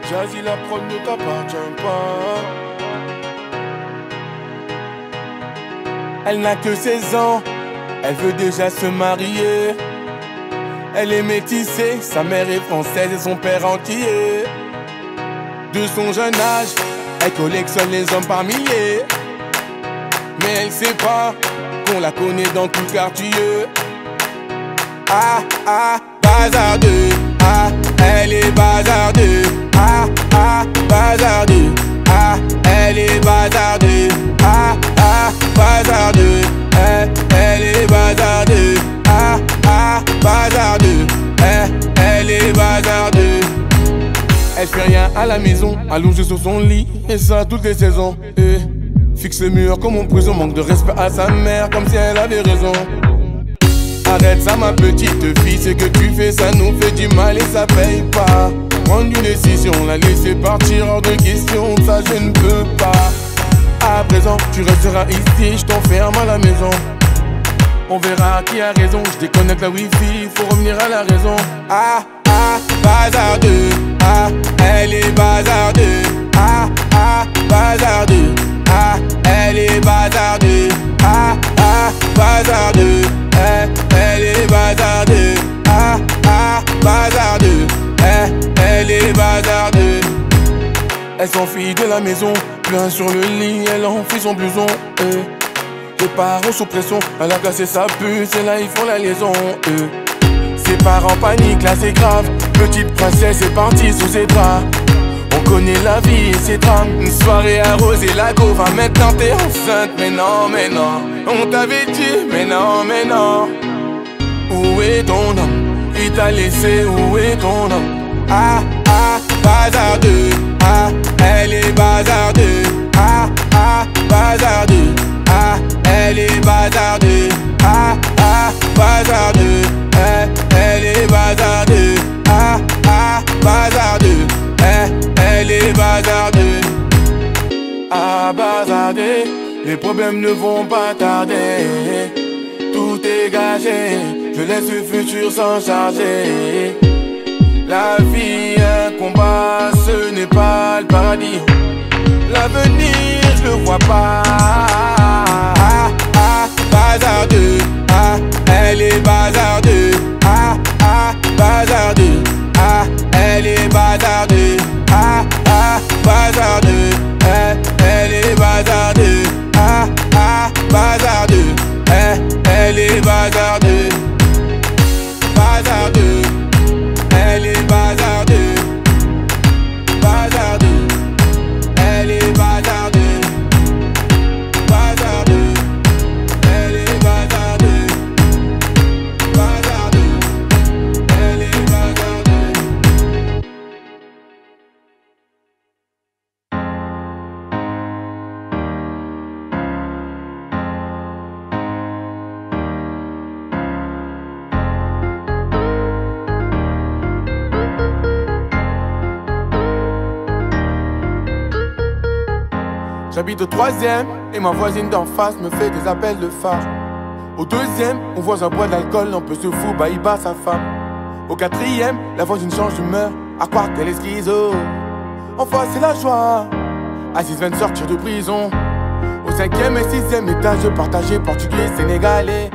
Jazzy, la prod ne t'appartient pas. Elle n'a que 16 ans, elle veut déjà se marier. Elle est métissée, sa mère est française et son père entier. De son jeune âge, elle collectionne les hommes par milliers. Mais elle sait pas qu'on la connaît dans tout le quartier. Ah ah, bazardeux. Ah, elle est bazardeux. Ah ah, bazardeux. Ah, elle est bazardeux. Ah ah, bazardeux. Elle est bazardeux. Ah ah, bazardeux. Elle est bazardeux. Elle fait rien à la maison, allongée sur son lit, et ça toutes les saisons. Fixe le mur comme en prison, manque de respect à sa mère, comme si elle avait raison. Arrête ça ma petite fille, ce que tu fais ça nous fait du mal et ça paye pas. Prendre une décision, la laisser partir hors de question, ça je ne peux pas. À présent tu resteras ici, je t'enferme à la maison. On verra qui a raison, je déconnecte la wifi, faut revenir à la raison. Ah ah, bazardeux. Ah, elle est bazardeux. Ah ah, bazardeux. Ah, elle est bazardeux. Ah ah, bazardeux. Elle est bazardeux. Ah ah, bazardeux. Elle est bazardeux. Elle s'enfuit de la maison, plein sur le lit, elle enfuit son blouson. Les parents sous pression, elle a cassé sa puce et là ils font la liaison. Ses parents paniquent, là c'est grave. Petite princesse est partie sous ses draps. On connaît la vie et ses drames. Une soirée arrosée, la go va maintenant t'es enceinte. Mais non, on t'avait dit, mais non. Où est ton homme? Il t'a laissé, où est ton homme? Ah ah, bazardeux. Ah, elle est bazardeux. Ah ah, bazardeux. Ah, elle est bazardeux. Ah ah, bazardeux. Elle est bazardeux. Ah ah, bazardeux. Elle est bazardeux. Ah, bazardeux. Les problèmes ne vont pas tarder. Tout est gagé, je laisse le futur s'en charger. La vie un combat, ce n'est pas le paradis. L'avenir je le vois pas. Ah ah, bazardeux. Ah, elle est bazardeux. Ah ah, bazardeux. Ah, elle est bazardeux. Ah ah, bazardeux. Elle est bazardeux. Ah ah, bazardeux. Elle est bazardeux. Bazardeux. Elle est bazardeux. Bazardeux. Elle est bazardeux. Bazardeux. Elle est bazardeux. Bazardeux. Elle est bazardeux. J'habite au 3e et ma voisine d'en face me fait des appels de phare. Au 2e, mon voisin boit de l'alcool, un peu se fout, bah il bat sa femme. Au 4e, la voisine change d'humeur, à croire qu'elle est schizo. Enfin c'est la joie, Aziz vient de sortir de prison. Au 5e et 6e étage, partagé portugais sénégalais.